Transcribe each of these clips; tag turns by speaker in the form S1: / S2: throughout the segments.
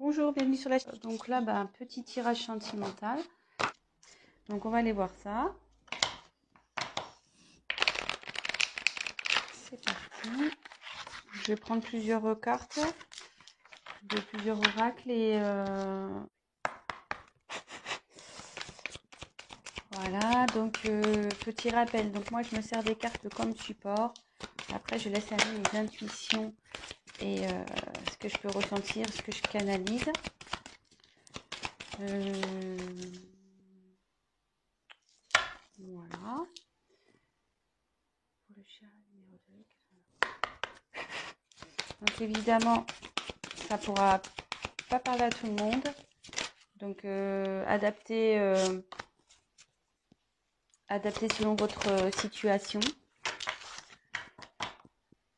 S1: Bonjour, bienvenue sur la chaîne. Donc là, un petit tirage sentimental. Donc on va aller voir ça. C'est parti. Je vais prendre plusieurs cartes de plusieurs oracles et voilà. Donc petit rappel. Donc moi je me sers des cartes comme support. Après je laisse aller mes intuitions et ce que je peux ressentir, ce que je canalise. Voilà. Pour le chat numéro 2. Donc évidemment, ça pourra pas parler à tout le monde. Donc adapter selon votre situation.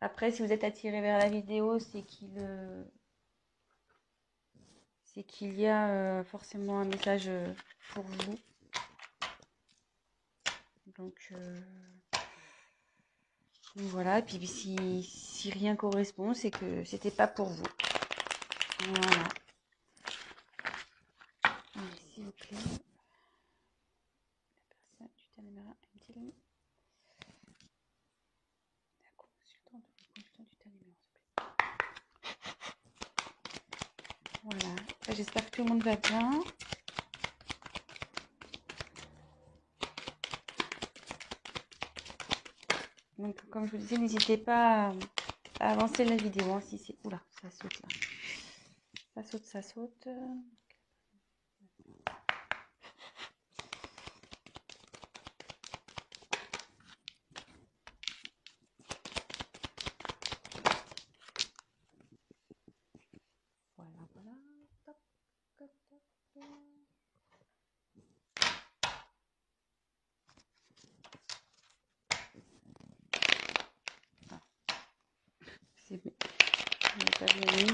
S1: Après, si vous êtes attiré vers la vidéo, c'est qu'il y a forcément un message pour vous. Donc voilà, et puis si rien correspond, c'est que c'était pas pour vous. Voilà. Allez, s'il vous plaît. La personne du Tanamera MTL. La consultante du Tanamera, s'il vous plaît. Voilà. J'espère que tout le monde va bien. Donc, comme je vous disais, n'hésitez pas à avancer la vidéo. Hein, si c'est... Oula, ça saute là. Ça saute, ça saute. Voilà, voilà. Toc, toc, toc. Ah, c'est pas bien mis.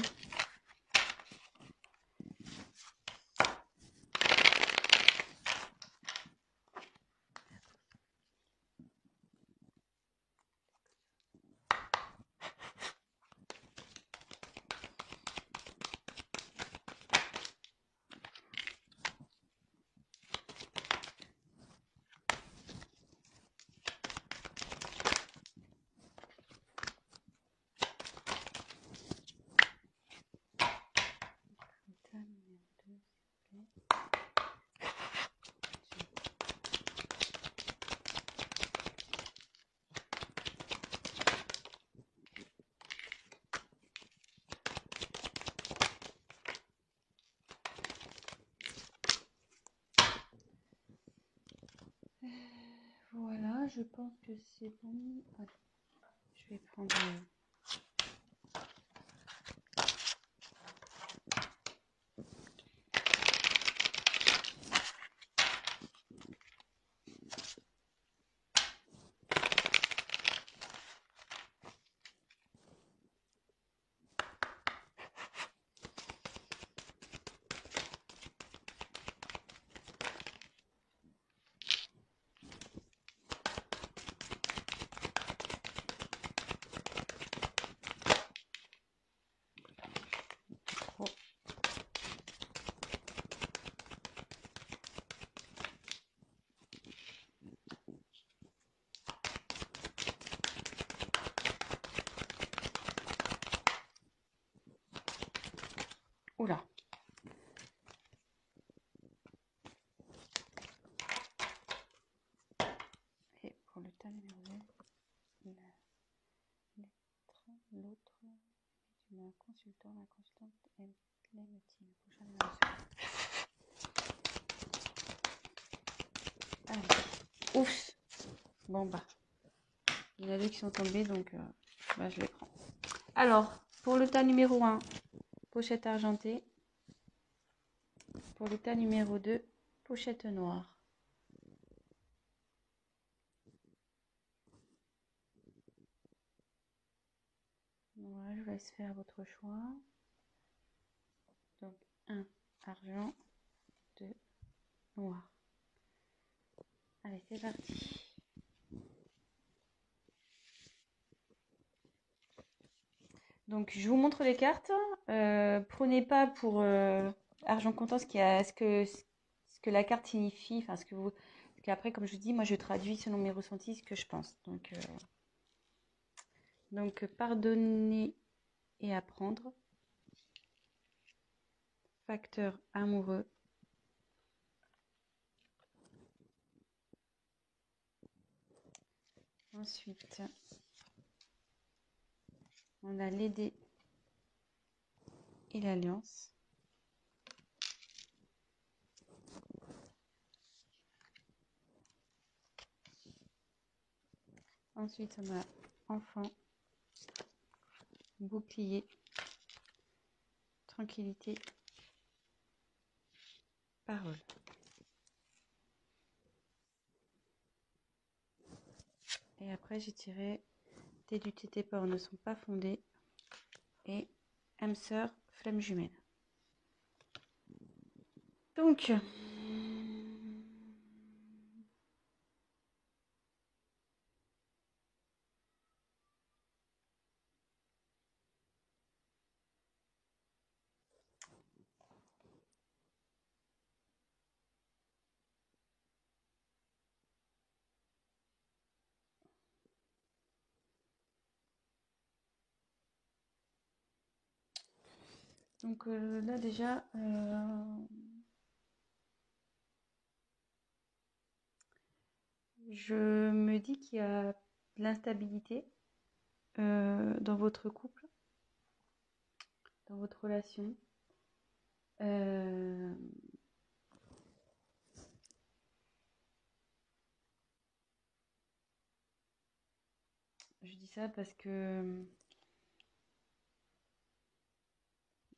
S1: Voilà, je pense que c'est bon. Allez, je vais prendre... Oula. Et pour le tas numéro 2, l'autre, un consultant, la consultante aime-t-il. Prochain numéro. Allez. Ouf. Bon il y en a deux qui sont tombés, donc je les prends. Alors, pour le tas numéro 1, pochette argentée. Pour le tas numéro 2, pochette noire. Voilà, je vous laisse faire votre choix. Donc, 1, argent, 2, noir. Allez, c'est parti. Donc, je vous montre les cartes. Prenez pas pour argent comptant ce que la carte signifie, enfin parce qu'après, comme je vous dis, moi je traduis selon mes ressentis ce que je pense. Donc pardonner et apprendre. Facteur amoureux. Ensuite, on a l'aider et l'alliance. Ensuite, on a enfant, bouclier, tranquillité, parole. Et après, j'ai tiré tes luttes et tes peurs ne sont pas fondées et âme sœur, flamme jumelle. Donc, là déjà, je me dis qu'il y a de l'instabilité dans votre couple, dans votre relation. Je dis ça parce que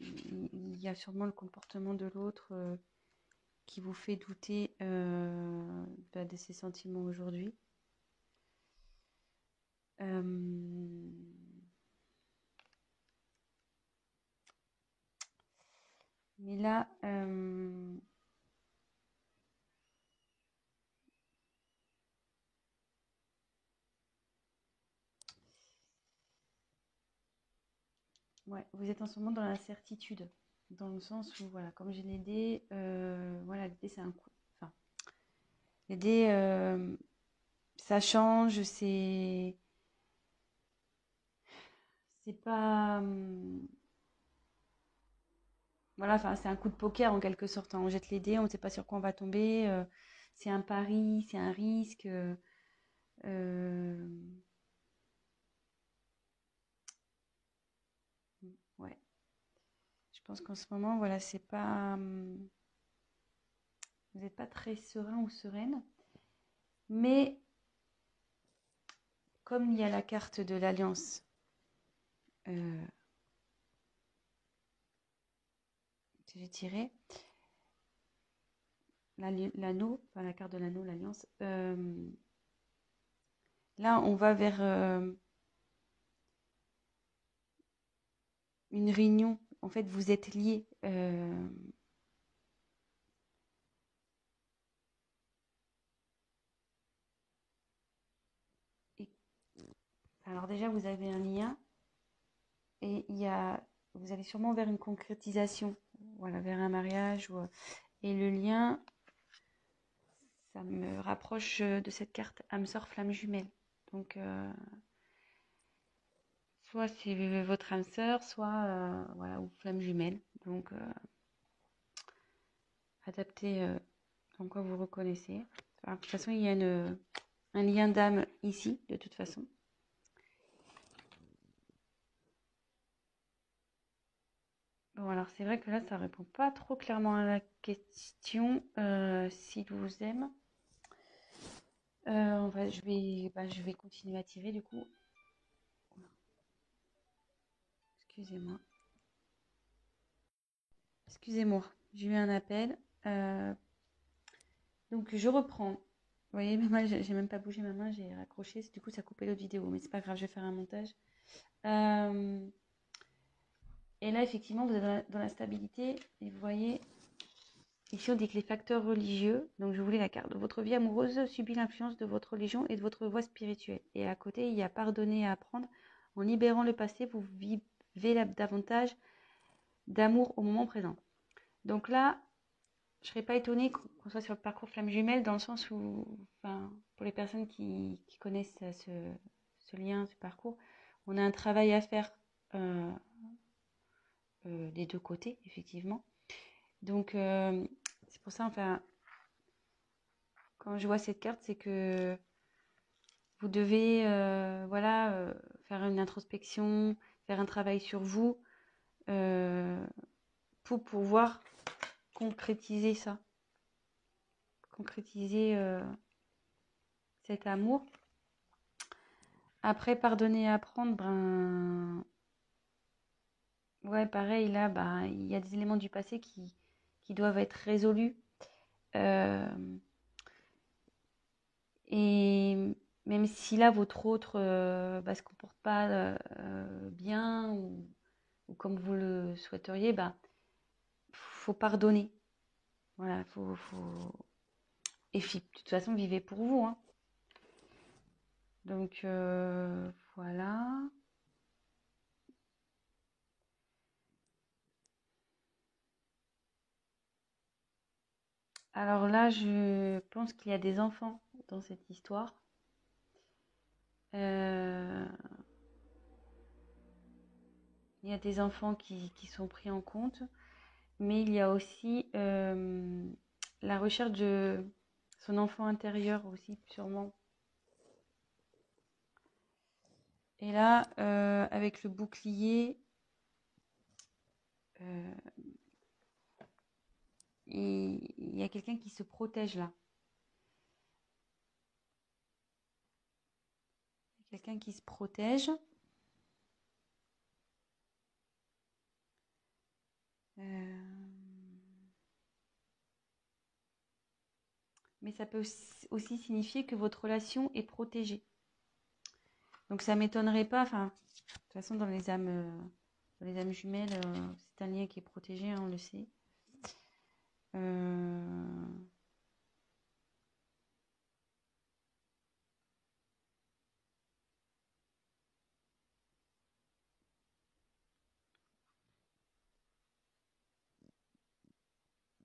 S1: il y a sûrement le comportement de l'autre qui vous fait douter de ses sentiments aujourd'hui. Mais là, ouais, vous êtes en ce moment dans l'incertitude, dans le sens où, voilà, comme j'ai l'idée, voilà, l'idée c'est un coup. Enfin, l'idée, ça change, c'est pas, voilà, enfin, c'est un coup de poker en quelque sorte, hein. On jette les dés, on ne sait pas sur quoi on va tomber. C'est un pari, c'est un risque. Euh, ouais. Je pense qu'en ce moment, voilà, c'est pas, vous n'êtes pas très serein ou sereine. Mais comme il y a la carte de l'alliance, que j'ai tirée, l'anneau, enfin la carte de l'anneau, l'alliance, là, on va vers une réunion. En fait, vous êtes liés. Et, alors déjà, vous avez un lien et vous allez sûrement vers une concrétisation, voilà, vers un mariage. Et le lien, ça me rapproche de cette carte âme sœur flamme jumelle. Donc, soit c'est votre âme sœur, soit voilà, ou flamme jumelle. Donc, adapté en quoi vous reconnaissez. Enfin, de toute façon, il y a un lien d'âme ici, de toute façon. Bon, alors c'est vrai que là, ça répond pas trop clairement à la question s'il vous aime. Je vais continuer à tirer du coup. Excusez-moi. Excusez-moi, j'ai eu un appel. Donc je reprends. Vous voyez, j'ai même pas bougé ma main, j'ai raccroché. Du coup, ça a coupé l'autre vidéo, mais c'est pas grave, je vais faire un montage. Et là, effectivement, vous êtes dans la stabilité. Et vous voyez, ici, on dit que les facteurs religieux, donc je voulais la carte, votre vie amoureuse subit l'influence de votre religion et de votre voie spirituelle. Et à côté, il y a pardonner et apprendre. En libérant le passé, vous davantage d'amour au moment présent. Donc là, je ne serais pas étonnée qu'on soit sur le parcours flamme jumelle, dans le sens où, enfin, pour les personnes qui connaissent ce lien, ce parcours, on a un travail à faire des deux côtés, effectivement. Donc, c'est pour ça, enfin, quand je vois cette carte, c'est que vous devez faire une introspection, faire un travail sur vous pour pouvoir concrétiser ça, concrétiser cet amour. Après, pardonner et apprendre, ben ouais, pareil, là, ben, il y a des éléments du passé qui doivent être résolus. Et même si là, votre autre se comporte pas bien ou comme vous le souhaiteriez, bah, faut pardonner. Voilà, faut... Et de toute façon, vivez pour vous. Hein. Donc, voilà. Alors là, je pense qu'il y a des enfants dans cette histoire. Il y a des enfants qui sont pris en compte. Mais il y a aussi la recherche de son enfant intérieur aussi, sûrement. Et là, avec le bouclier, il y a quelqu'un qui se protège là. Quelqu'un qui se protège. Mais ça peut aussi signifier que votre relation est protégée. Donc ça m'étonnerait pas, enfin, de toute façon dans les âmes jumelles, c'est un lien qui est protégé, hein, on le sait.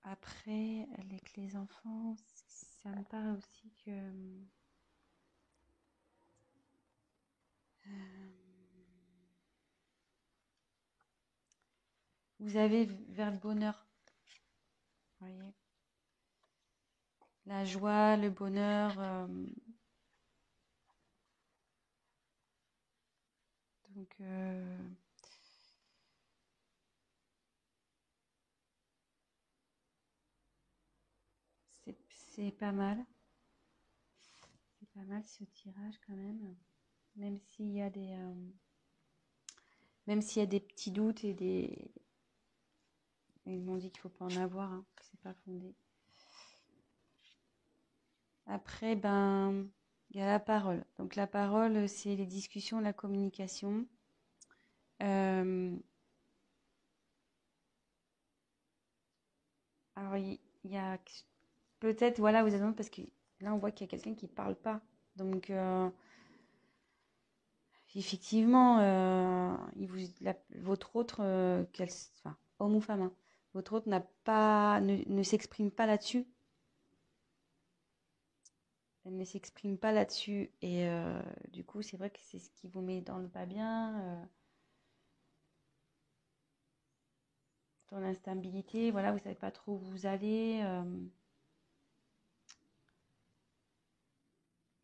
S1: Après, avec les enfants, ça me paraît aussi que vous avez vers le bonheur. Vous voyez, la joie, le bonheur. Donc, c'est pas mal. C'est pas mal ce tirage quand même. Même s'il y a des petits doutes et des. Ils m'ont dit qu'il ne faut pas en avoir, hein, que c'est pas fondé. Après, ben, il y a la parole. Donc la parole, c'est les discussions, la communication. Alors il y a peut-être, voilà, vous avez parce que là on voit qu'il y a quelqu'un qui ne parle pas. Donc effectivement, votre autre, enfin, homme ou femme, hein, votre autre ne s'exprime pas là-dessus. Elle ne s'exprime pas là-dessus. Et du coup, c'est vrai que c'est ce qui vous met dans le pas bien, dans l'instabilité. Voilà, vous ne savez pas trop où vous allez.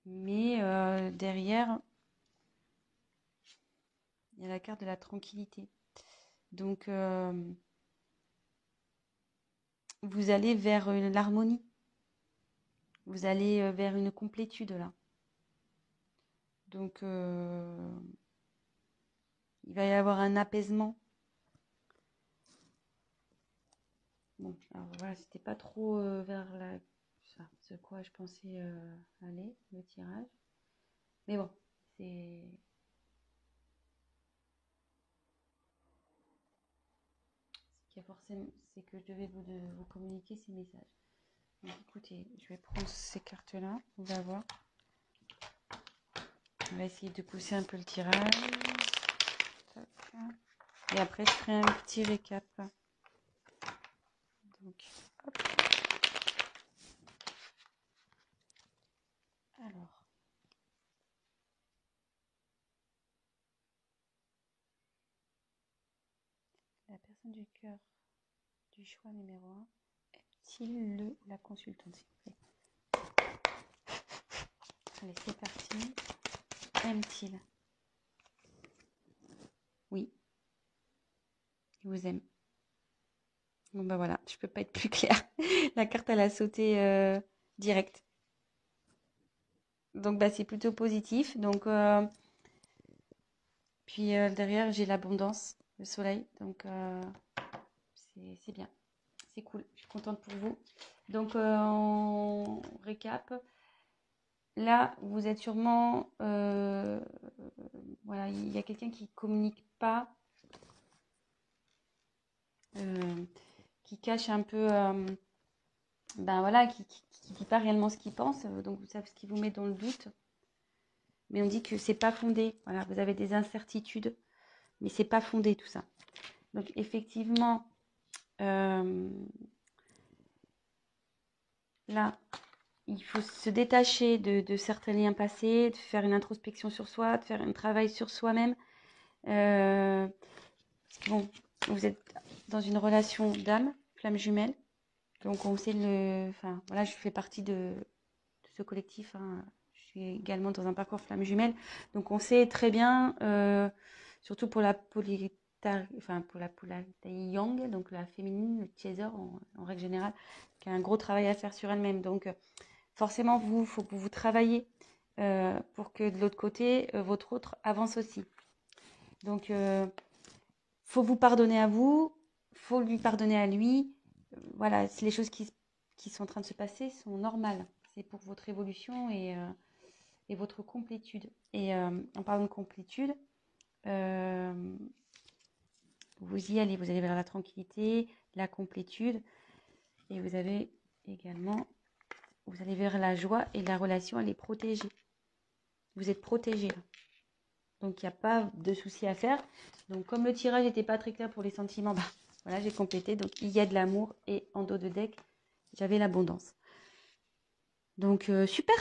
S1: Mais derrière, il y a la carte de la tranquillité. Donc, vous allez vers l'harmonie. Vous allez vers une complétude là. Donc, il va y avoir un apaisement. Bon, alors voilà, c'était pas trop vers ce quoi je pensais aller, le tirage. Mais bon, c'est. C'est que je devais vous communiquer ces messages. Donc, écoutez, je vais prendre ces cartes-là. On va voir. On va essayer de pousser un peu le tirage. Tac. Et après, je ferai un petit récap. Donc, hop. Alors. La personne du cœur du choix numéro 1 est-il le ou la consultante, s'il vous plaît? Allez, c'est parti. Aime-t-il? Oui. Il vous aime. Bon, bah voilà, je peux pas être plus claire. La carte, elle a sauté direct. Donc, bah, c'est plutôt positif. Donc, puis derrière, j'ai l'abondance, le soleil. Donc, c'est bien. C'est cool. Je suis contente pour vous. Donc, on récap. Là, vous êtes sûrement... voilà, il y a quelqu'un qui communique pas, qui cache un peu... ben voilà, qui dit pas réellement ce qu'il pense. Donc, vous savez ce qui vous met dans le doute. Mais on dit que c'est pas fondé. Voilà, vous avez des incertitudes, mais c'est pas fondé tout ça. Donc, effectivement, là, il faut se détacher de certains liens passés, de faire une introspection sur soi, de faire un travail sur soi-même. Parce que bon, vous êtes dans une relation d'âme, flamme jumelle. Donc on sait le... Enfin, voilà, je fais partie de ce collectif. Hein. Je suis également dans un parcours flamme jumelle. Donc on sait très bien, surtout pour la polarité yang, donc la féminine, le chaser en règle générale, qui a un gros travail à faire sur elle-même. Donc forcément, il faut que vous travaillez pour que de l'autre côté, votre autre avance aussi. Donc, faut vous pardonner à vous, faut lui pardonner à lui. Voilà, les choses qui sont en train de se passer sont normales. C'est pour votre évolution et votre complétude. Et en parlant de complétude, vous y allez. Vous allez vers la tranquillité, la complétude. Et vous avez également, vous allez vers la joie et la relation, elle est protégée. Vous êtes protégé. Donc, il n'y a pas de souci à faire. Donc, comme le tirage n'était pas très clair pour les sentiments, bah, voilà, j'ai complété. Donc, il y a de l'amour et en dos de deck, j'avais l'abondance. Donc, super.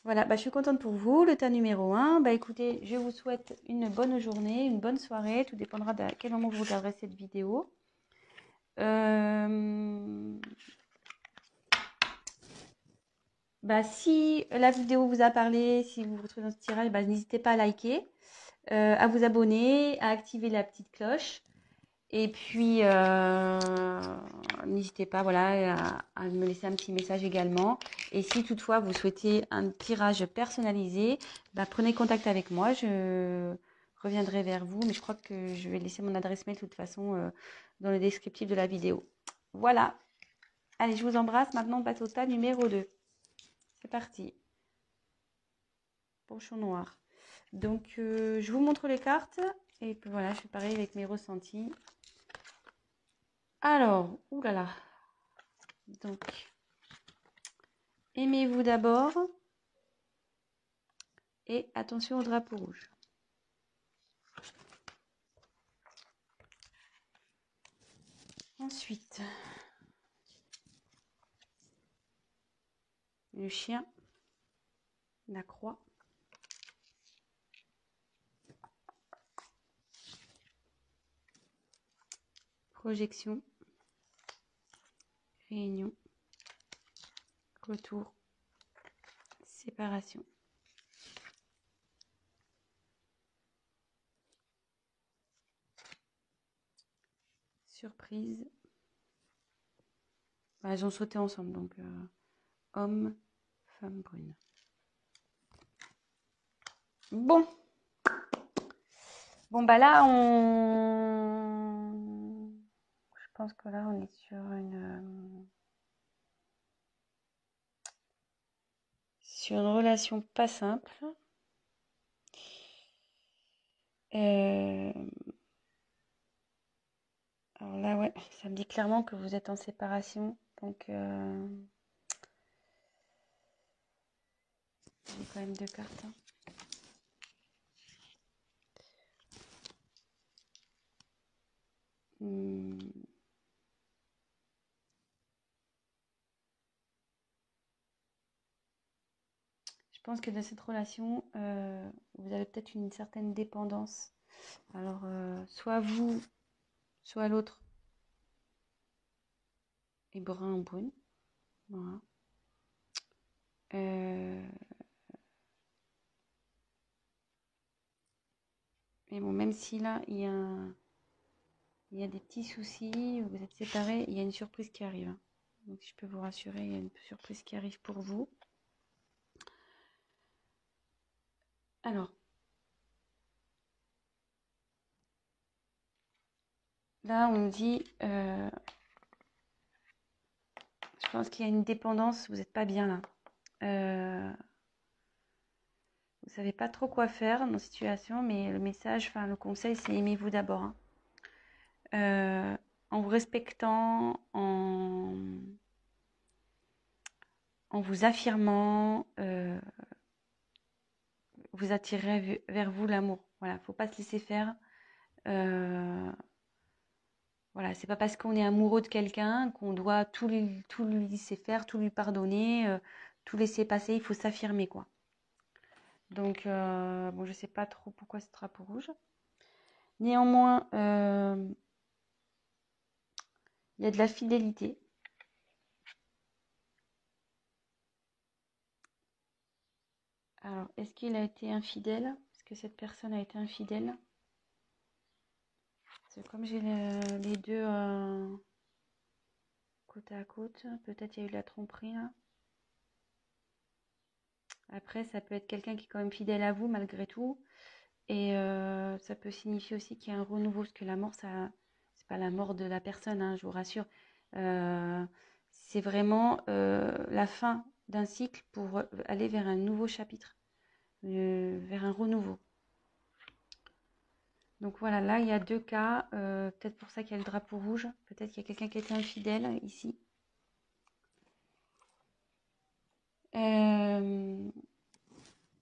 S1: Voilà, bah, je suis contente pour vous. Le tas numéro 1. Bah, écoutez, je vous souhaite une bonne journée, une bonne soirée. Tout dépendra de quel moment vous regarderez cette vidéo. Bah, si la vidéo vous a parlé, si vous vous retrouvez dans ce tirage, bah, n'hésitez pas à liker, à vous abonner, à activer la petite cloche. Et puis, n'hésitez pas voilà, à me laisser un petit message également. Et si toutefois vous souhaitez un tirage personnalisé, bah, prenez contact avec moi. Je reviendrai vers vous. Mais je crois que je vais laisser mon adresse mail de toute façon dans le descriptif de la vidéo. Voilà. Allez, je vous embrasse. Maintenant, on passe au tas numéro 2. C'est parti. Pochon noir. Donc, je vous montre les cartes. Et puis voilà, je fais pareil avec mes ressentis. Alors, oulala. Donc, aimez-vous d'abord. Et attention au drapeau rouge. Ensuite, le chien, la croix, projection, réunion, retour, séparation. Surprise. Bah, elles ont sauté ensemble, donc homme, femme brune. Bon. Bon, bah là, je pense que là, on est sur une relation pas simple. Alors là, ouais, ça me dit clairement que vous êtes en séparation. Donc, j'ai quand même 2 cartes. Hein. Hmm. Je pense que dans cette relation, vous avez peut-être une certaine dépendance. Alors, soit vous, soit l'autre est brun ou brune. Voilà. Mais bon, même si là, il y a des petits soucis, vous êtes séparés, il y a une surprise qui arrive. Hein. Donc, je peux vous rassurer, il y a une surprise qui arrive pour vous. Alors, là, on me dit, je pense qu'il y a une dépendance, vous n'êtes pas bien là. Vous ne savez pas trop quoi faire dans cette situation, mais le message, enfin le conseil, c'est aimez-vous d'abord. Hein. En vous respectant, en vous affirmant, vous attirez vers vous l'amour. Voilà, faut pas se laisser faire. Voilà, c'est pas parce qu'on est amoureux de quelqu'un qu'on doit tout lui laisser faire, tout lui pardonner, tout laisser passer. Il faut s'affirmer, quoi. Donc, bon, je sais pas trop pourquoi ce drapeau rouge. Néanmoins, il y a de la fidélité. Alors, est-ce qu'il a été infidèle? Est-ce que cette personne a été infidèle? C'est comme j'ai les deux côte à côte, peut-être il y a eu de la tromperie là. Après, ça peut être quelqu'un qui est quand même fidèle à vous malgré tout. Et ça peut signifier aussi qu'il y a un renouveau, parce que la mort, ça, c'est pas la mort de la personne, hein, je vous rassure. C'est vraiment la fin d'un cycle pour aller vers un nouveau chapitre, vers un renouveau. Donc voilà, là il y a deux cas, peut-être pour ça qu'il y a le drapeau rouge, peut-être qu'il y a quelqu'un qui a été infidèle ici.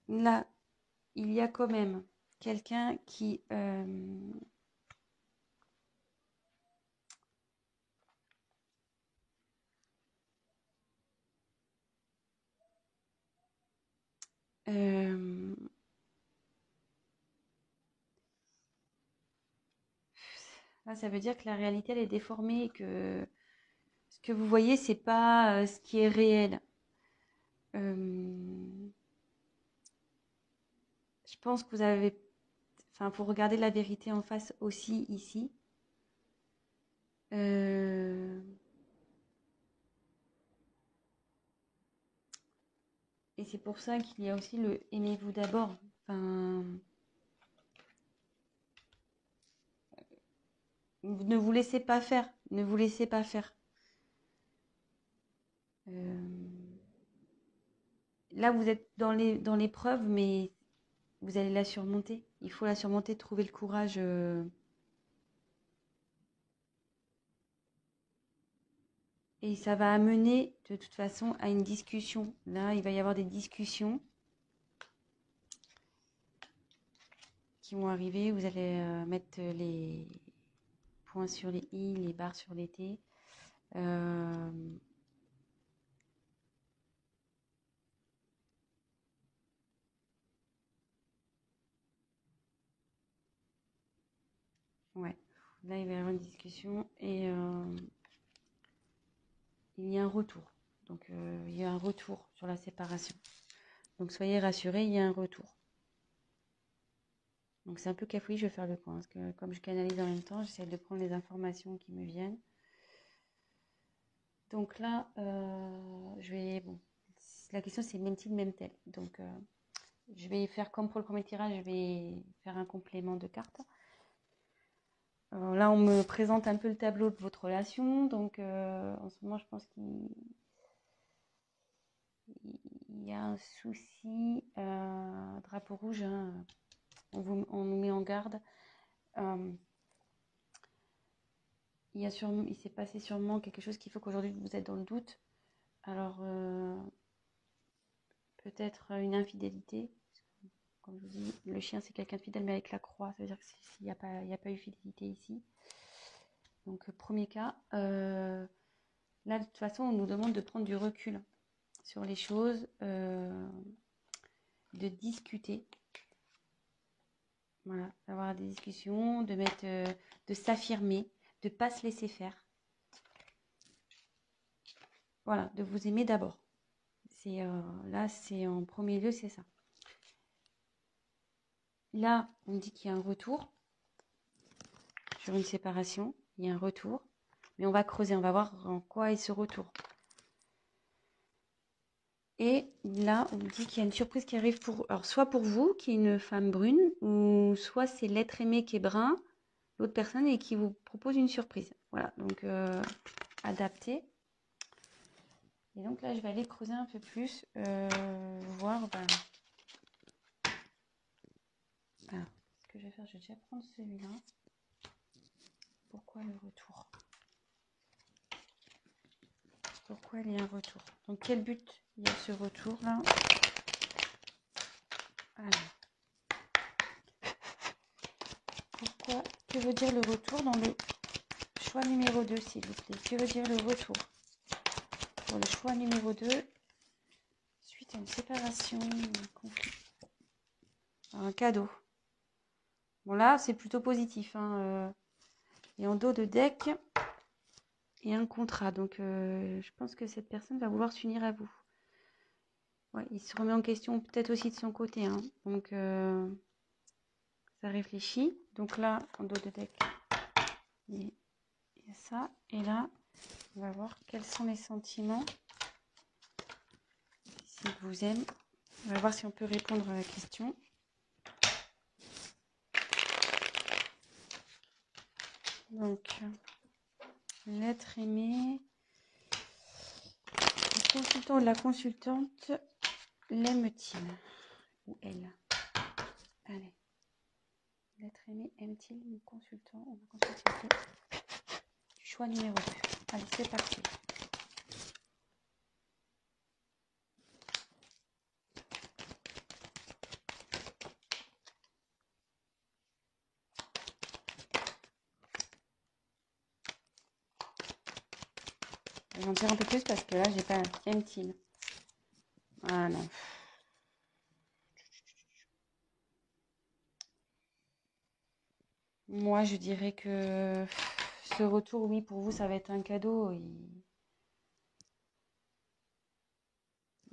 S1: Là, il y a quand même quelqu'un qui... là, ça veut dire que la réalité, elle est déformée et que ce que vous voyez, c'est pas ce qui est réel. Je pense que vous avez... Enfin, faut regarder la vérité en face aussi ici. Et c'est pour ça qu'il y a aussi le aimez-vous d'abord. Enfin, ne vous laissez pas faire. Ne vous laissez pas faire. Là, vous êtes dans l'épreuve, mais vous allez la surmonter. Il faut la surmonter, trouver le courage. Et ça va amener de toute façon à une discussion. Là, il va y avoir des discussions qui vont arriver. Vous allez mettre les points sur les i, les barres sur les t. Ouais. Là, il va y avoir une discussion et il y a un retour. Donc, il y a un retour sur la séparation. Donc, soyez rassurés, il y a un retour. Donc, c'est un peu cafouillé, je vais faire le point. Parce que comme je canalise en même temps, j'essaie de prendre les informations qui me viennent. Donc là, je vais... Bon, la question, c'est même-t-il, même-t-elle. Donc, je vais faire comme pour le premier tirage, je vais faire un complément de cartes. Alors là, on me présente un peu le tableau de votre relation. Donc, en ce moment, je pense qu'il y a un souci. Drapeau rouge, hein, on nous met en garde. Il s'est passé sûrement quelque chose qui fait qu'aujourd'hui, vous êtes dans le doute. Alors, peut-être une infidélité. Comme je vous dis, le chien, c'est quelqu'un de fidèle, mais avec la croix. Ça veut dire qu'il n'y a pas eu fidélité ici. Donc, premier cas, là, de toute façon, on nous demande de prendre du recul sur les choses, de discuter. Voilà, d'avoir des discussions, de s'affirmer, de ne pas se laisser faire. Voilà, de vous aimer d'abord. Là, c'est en premier lieu, c'est ça. Là, on dit qu'il y a un retour sur une séparation. Il y a un retour. Mais on va creuser, on va voir en quoi est ce retour. Et là, on dit qu'il y a une surprise qui arrive alors, soit pour vous, qui est une femme brune, ou soit c'est l'être aimé qui est brun, l'autre personne, et qui vous propose une surprise. Voilà, donc adapté. Et donc là, je vais aller creuser un peu plus, voir. Alors, ce que je vais faire, je vais déjà prendre celui-là. Pourquoi le retour? Pourquoi il y a un retour? Donc, quel but il y a ce retour-là? Alors, que veut dire le retour dans le choix numéro 2, s'il vous plaît? Que veut dire le retour? Pour le choix numéro 2, suite à une séparation, un conflit. Un cadeau. Bon, là, c'est plutôt positif. Et en dos de deck, il y a un contrat. Donc, je pense que cette personne va vouloir s'unir à vous. Ouais, il se remet en question peut-être aussi de son côté. Donc, ça réfléchit. Donc là, en dos de deck, il y a ça. Et là, on va voir quels sont les sentiments. S'il vous aime. On va voir si on peut répondre à la question. Donc, l'être aimé. Le consultant ou la consultante l'aime-t-il? Ou elle? Allez. L'être aimé aime-t-il le consultant ou la consultante? Choix numéro 2. Allez, c'est parti. Je vais en dire un peu plus parce que là, j'ai pas aime-t-il. Ah non. Moi, je dirais que ce retour, oui, pour vous, ça va être un cadeau.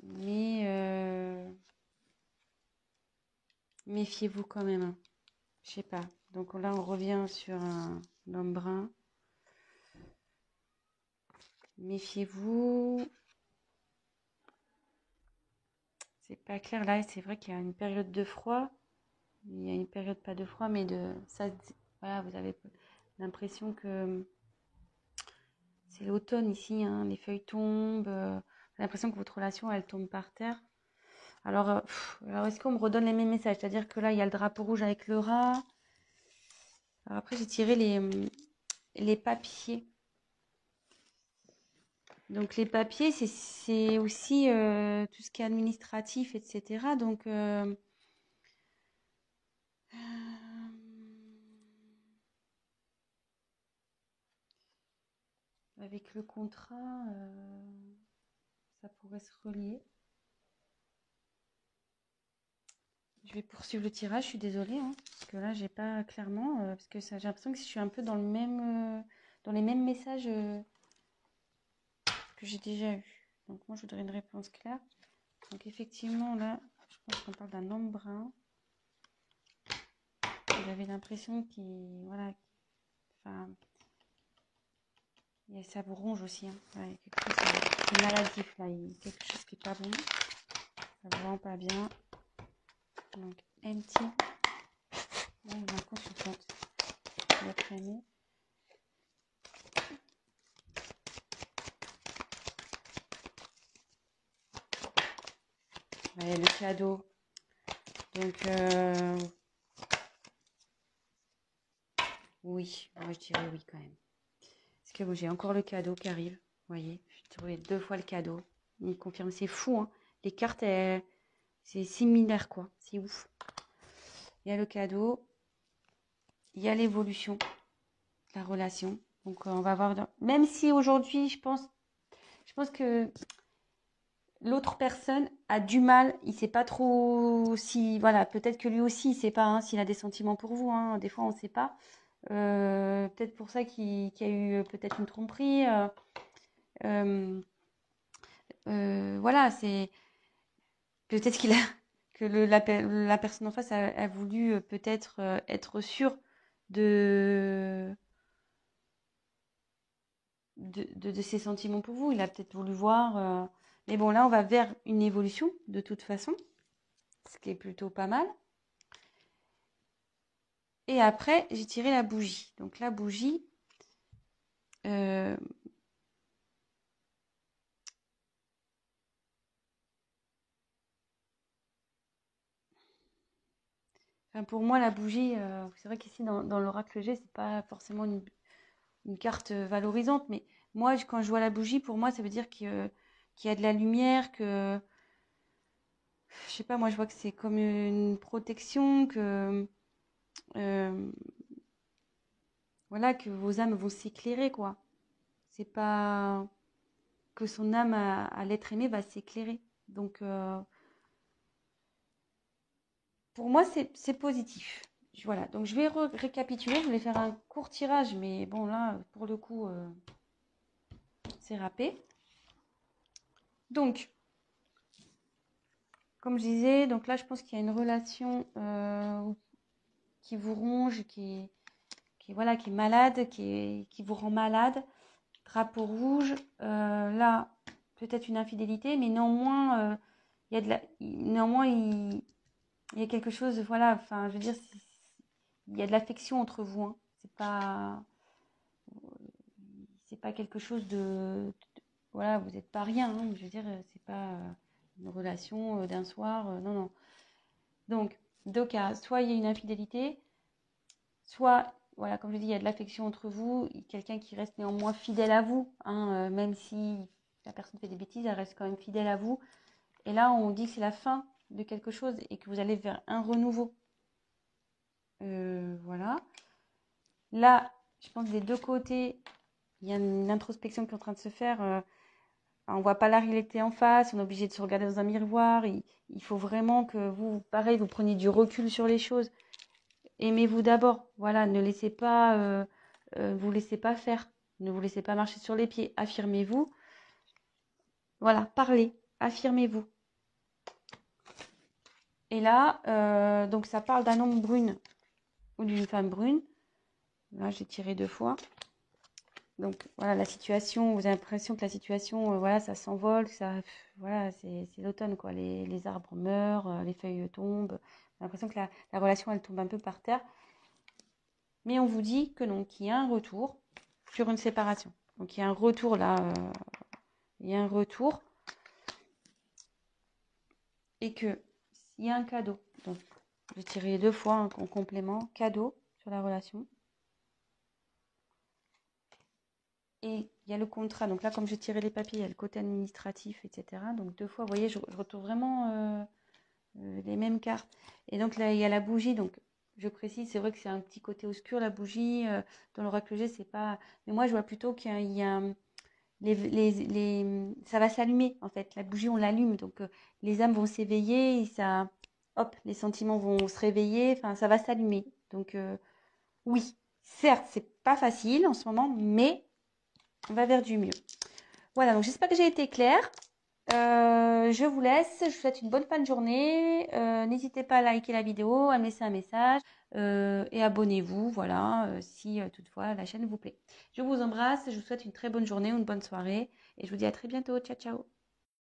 S1: Mais méfiez-vous quand même. Je sais pas. Donc là, on revient sur un homme brun. Méfiez-vous. C'est pas clair. Là, c'est vrai qu'il y a une période de froid. Il y a une période pas de froid, mais de ça. Voilà, vous avez l'impression que c'est l'automne ici. Les feuilles tombent. J'ai l'impression que votre relation, elle tombe par terre. Alors est-ce qu'on me redonne les mêmes messages? C'est-à-dire que là, il y a le drapeau rouge avec le rat. Alors après, j'ai tiré les papiers. Donc, les papiers, c'est aussi tout ce qui est administratif, etc. Donc, avec le contrat, ça pourrait se relier. Je vais poursuivre le tirage, je suis désolée, parce que là, j'ai pas clairement, parce que j'ai l'impression que je suis un peu dans le même, dans les mêmes messages que j'ai déjà eu. Donc, moi, je voudrais une réponse claire. Donc, effectivement, là, je pense qu'on parle d'un homme brun. Vous avez l'impression qu'il, voilà, enfin, ça vous ronge aussi. Ouais, quelque chose qui est maladif, là. Quelque chose qui n'est pas bon. Ça vous rend pas bien. Donc, empty. Là, on a ma consultante. Votre aimé. Ouais, le cadeau. Donc, oui. Moi, je dirais oui quand même. Parce que bon, j'ai encore le cadeau qui arrive. Vous voyez, j'ai trouvé 2 fois le cadeau. Il me confirme. C'est fou, Les cartes, c'est similaire, quoi. C'est ouf. Il y a le cadeau. Il y a l'évolution de la relation. Donc, on va voir. Même si aujourd'hui, je pense que l'autre personne a du mal. Il sait pas trop si, voilà, peut-être que lui aussi, il sait pas hein, s'il a des sentiments pour vous. Hein. Des fois, on sait pas. Peut-être pour ça qu'il y a eu peut-être une tromperie. Euh, voilà, c'est peut-être qu'il a que la personne en face a voulu peut-être être sûre de, de ses sentiments pour vous. Il a peut-être voulu voir. Mais bon, là, on va vers une évolution de toute façon, ce qui est plutôt pas mal. Et après, j'ai tiré la bougie. Donc la bougie, euh, enfin, pour moi, la bougie, c'est vrai qu'ici dans l'oracle G, c'est pas forcément une carte valorisante, mais moi, quand je vois la bougie, pour moi, ça veut dire qu'il y a de la lumière, que je sais pas, moi, je vois que c'est comme une protection, que euh, voilà, que vos âmes vont s'éclairer, quoi. C'est pas que son âme à l'être aimé va s'éclairer. Donc, pour moi, c'est positif. Voilà, donc je vais récapituler. Je voulais faire un court tirage, mais bon, là, pour le coup, c'est râpé. Donc, comme je disais, donc là, je pense qu'il y a une relation qui vous ronge, voilà, qui est malade, qui vous rend malade. Drapeau rouge, là, peut-être une infidélité, mais néanmoins, il y a néanmoins, il y a quelque chose, voilà, enfin, je veux dire, il y a de l'affection entre vous. Hein. C'est pas quelque chose voilà, vous n'êtes pas rien. Hein, je veux dire, c'est pas une relation d'un soir. Non, non. Donc, deux cas, soit il y a une infidélité, soit, voilà, comme je dis, il y a de l'affection entre vous, quelqu'un qui reste néanmoins fidèle à vous, hein, même si la personne fait des bêtises, elle reste quand même fidèle à vous. Et là, on dit que c'est la fin de quelque chose et que vous allez vers un renouveau. Voilà. Là, je pense que des deux côtés, il y a une introspection qui est en train de se faire. On voit pas la réalité en face, on est obligé de se regarder dans un miroir. Il faut vraiment que vous, pareil, vous preniez du recul sur les choses. Aimez-vous d'abord. Voilà, ne laissez pas, vous laissez pas faire. Ne vous laissez pas marcher sur les pieds. Affirmez-vous. Voilà, parlez. Affirmez-vous. Et là, donc ça parle d'un homme brune ou d'une femme brune. Là, j'ai tiré deux fois. Donc voilà, la situation, vous avez l'impression que la situation, voilà, ça s'envole, voilà, c'est l'automne, quoi. Les arbres meurent, les feuilles tombent. On a l'impression que la relation, elle tombe un peu par terre. Mais on vous dit que non, qu'il y a un retour sur une séparation. Donc il y a un retour là, il y a un retour. Et que s'il y a un cadeau, donc je tirais deux fois en complément, cadeau sur la relation. Et il y a le contrat. Donc là, comme j'ai tiré les papiers, il y a le côté administratif, etc. Donc deux fois, vous voyez, je retrouve vraiment les mêmes cartes. Et donc là, il y a la bougie. Donc je précise, c'est vrai que c'est un petit côté obscur, la bougie. Dans l'oracle G, c'est pas... Mais moi, je vois plutôt qu'il y a ça va s'allumer, en fait. La bougie, on l'allume. Donc les âmes vont s'éveiller et ça... Hop, les sentiments vont se réveiller. Enfin, ça va s'allumer. Donc oui, certes, c'est pas facile en ce moment, mais on va vers du mieux. Voilà, donc j'espère que j'ai été claire. Je vous laisse, je vous souhaite une bonne fin de journée. N'hésitez pas à liker la vidéo, à me laisser un message et abonnez-vous, voilà, si toutefois la chaîne vous plaît. Je vous embrasse, je vous souhaite une très bonne journée ou une bonne soirée et je vous dis à très bientôt. Ciao, ciao.